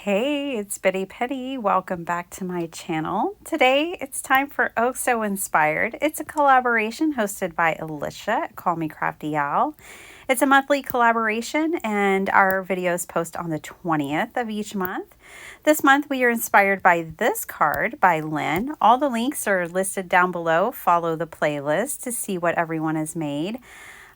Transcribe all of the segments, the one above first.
Hey, it's Bitty Petty. Welcome back to my channel. Today it's time for Oh So Inspired. It's a collaboration hosted by Alicia at Call Me Crafty Owl. It's a monthly collaboration and our videos post on the 20th of each month. This month we are inspired by this card by Lynn. All the links are listed down below. Follow the playlist to see what everyone has made.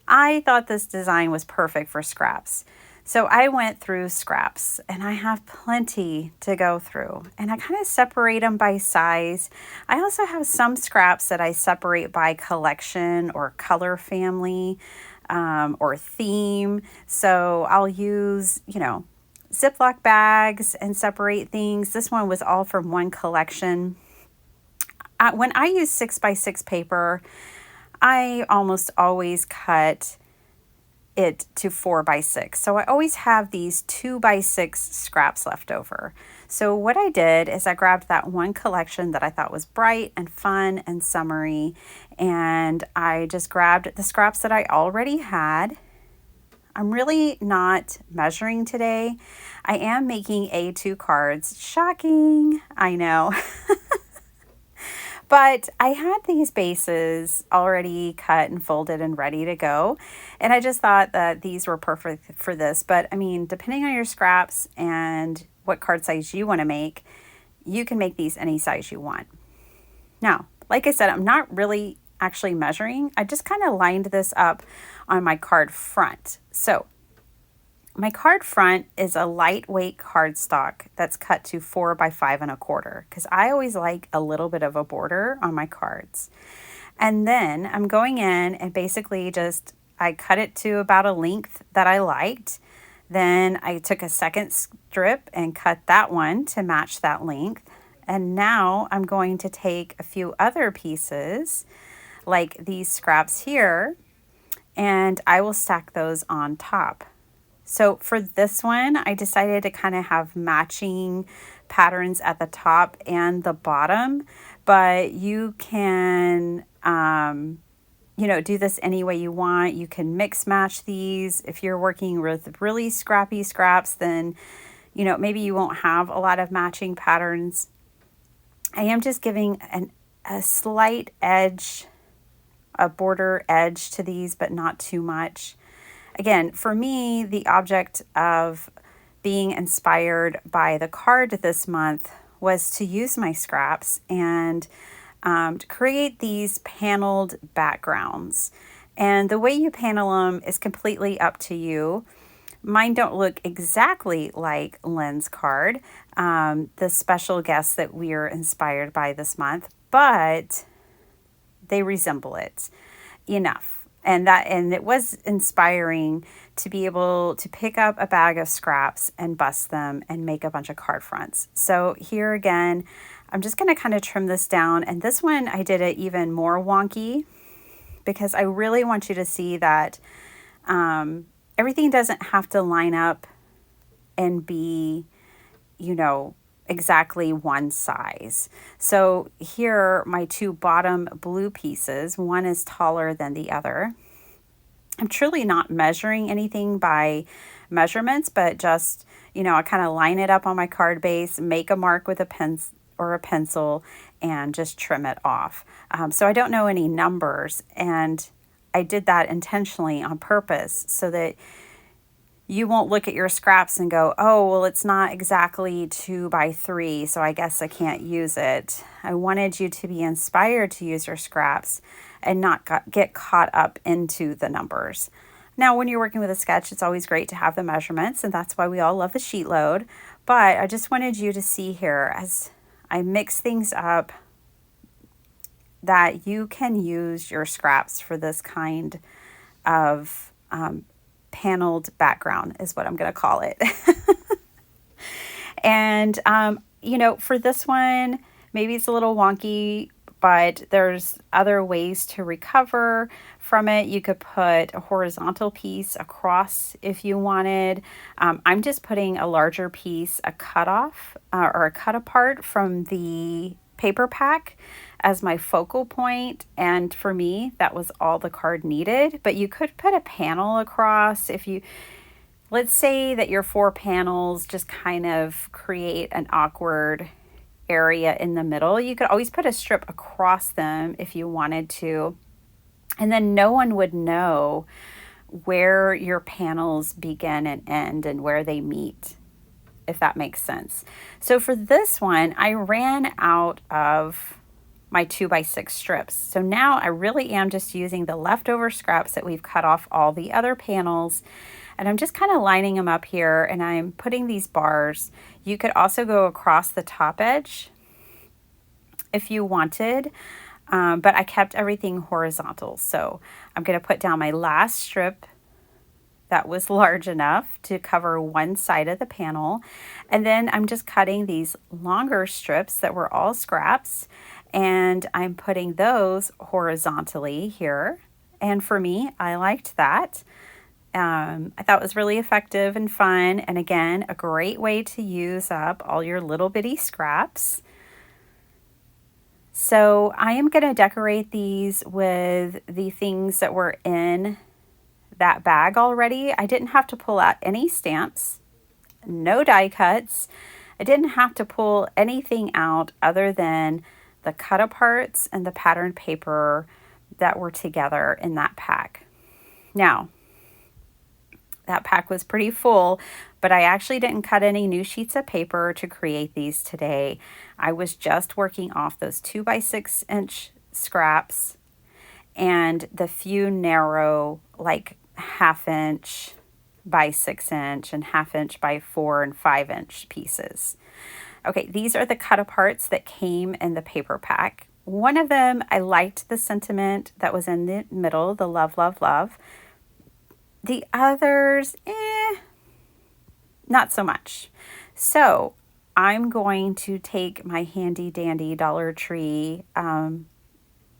I thought this design was perfect for scraps. So I went through scraps and I have plenty to go through, and I kind of separate them by size. I also have some scraps that I separate by collection or color family or theme. So I'll use, Ziploc bags and separate things. This one was all from one collection. When I use 6x6 paper, I almost always cut it to 4x6. So I always have these 2x6 scraps left over. So what I did is I grabbed that one collection that I thought was bright and fun and summery, and I just grabbed the scraps that I already had. I'm really not measuring today. I am making A2 cards. Shocking, I know. But I had these bases already cut and folded and ready to go. And I just thought that these were perfect for this. But I mean, depending on your scraps and what card size you want to make, you can make these any size you want. Now, like I said, I'm not really actually measuring. I just kind of lined this up on my card front. So my card front is a lightweight cardstock that's cut to 4x5 1/4 because I always like a little bit of a border on my cards. And then I'm going in and basically I cut it to about a length that I liked. Then I took a second strip and cut that one to match that length. And now I'm going to take a few other pieces like these scraps here, and I will stack those on top. So for this one, I decided to kind of have matching patterns at the top and the bottom, but you can, do this any way you want. You can mix match these. If you're working with really scrappy scraps, then, maybe you won't have a lot of matching patterns. I am just giving a slight edge, a border edge to these, but not too much. Again, for me, the object of being inspired by the card this month was to use my scraps and to create these paneled backgrounds. And the way you panel them is completely up to you. Mine don't look exactly like Lynn's card, the special guest that we are inspired by this month, but they resemble it enough. And it was inspiring to be able to pick up a bag of scraps and bust them and make a bunch of card fronts. So here again, I'm just going to kind of trim this down. And this one, I did it even more wonky because I really want you to see that everything doesn't have to line up and be, exactly one size. So here my two bottom blue pieces, one is taller than the other. I'm truly not measuring anything by measurements, but just, I kind of line it up on my card base, make a mark with a pen or a pencil, and just trim it off. So I don't know any numbers, and I did that intentionally on purpose so that you won't look at your scraps and go, oh, well, it's not exactly 2x3, so I guess I can't use it. I wanted you to be inspired to use your scraps and not get caught up into the numbers. Now, when you're working with a sketch, it's always great to have the measurements, and that's why we all love the sheet load. But I just wanted you to see here as I mix things up that you can use your scraps for this kind of paneled background is what I'm going to call it. And, for this one, maybe it's a little wonky, but there's other ways to recover from it. You could put a horizontal piece across if you wanted. I'm just putting a larger piece, a cut off or a cut apart from the paper pack as my focal point, and for me that was all the card needed. But you could put a panel across if you let's say that your 4 panels just kind of create an awkward area in the middle. You could always put a strip across them if you wanted to, and then no one would know where your panels begin and end and where they meet, if that makes sense. So for this one, I ran out of my 2x6 strips. So now I really am just using the leftover scraps that we've cut off all the other panels, and I'm just kind of lining them up here, and I'm putting these bars. You could also go across the top edge if you wanted, but I kept everything horizontal. So I'm going to put down my last strip that was large enough to cover one side of the panel. And then I'm just cutting these longer strips that were all scraps, and I'm putting those horizontally here. And for me, I liked that. I thought it was really effective and fun. And again, a great way to use up all your little bitty scraps. So I am going to decorate these with the things that were in that bag already. I didn't have to pull out any stamps, no die cuts. I didn't have to pull anything out other than the cut aparts and the patterned paper that were together in that pack. Now, that pack was pretty full, but I actually didn't cut any new sheets of paper to create these today. I was just working off those 2x6 inch scraps and the few narrow, like 1/2 inch by 6 inch and 1/2 inch by 4 and 5 inch pieces. Okay, these are the cut aparts that came in the paper pack. One of them, I liked the sentiment that was in the middle, the love, love, love. The others, not so much. So I'm going to take my handy dandy Dollar Tree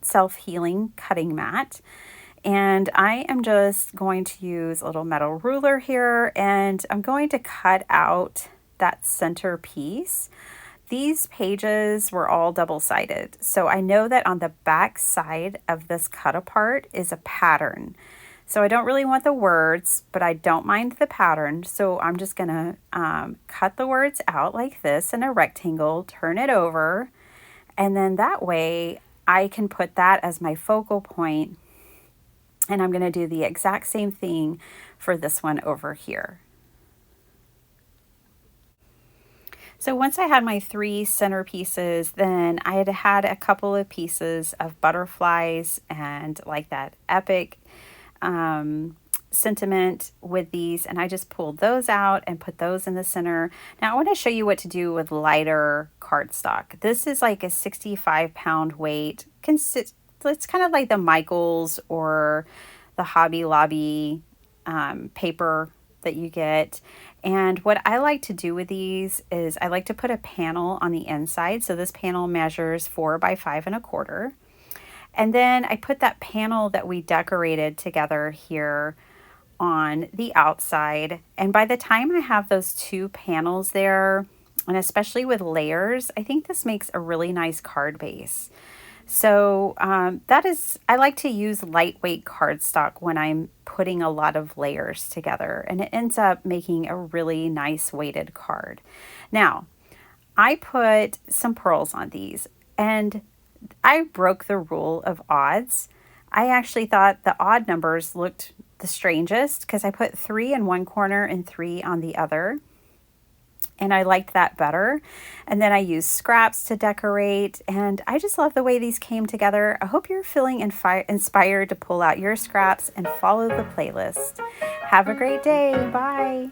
self-healing cutting mat, and I am just going to use a little metal ruler here, and I'm going to cut out that center piece. These pages were all double-sided, so I know that on the back side of this cut apart is a pattern. So I don't really want the words, but I don't mind the pattern. So I'm just going to cut the words out like this in a rectangle, turn it over, and then that way I can put that as my focal point. And I'm going to do the exact same thing for this one over here. So once I had my 3 center pieces, then I had a couple of pieces of butterflies and like that epic sentiment with these, and I just pulled those out and put those in the center. Now I want to show you what to do with lighter cardstock. This is like a 65-pound weight. It's kind of like the Michaels or the Hobby Lobby paper that you get. And what I like to do with these is I like to put a panel on the inside. So this panel measures 4 by 5 1/4. And then I put that panel that we decorated together here on the outside. And by the time I have those 2 panels there, and especially with layers, I think this makes a really nice card base. So I like to use lightweight cardstock when I'm putting a lot of layers together, and it ends up making a really nice weighted card. Now, I put some pearls on these, and I broke the rule of odds. I actually thought the odd numbers looked the strangest because I put 3 in one corner and 3 on the other. And I liked that better. And then I used scraps to decorate. And I just love the way these came together. I hope you're feeling inspired to pull out your scraps and follow the playlist. Have a great day. Bye.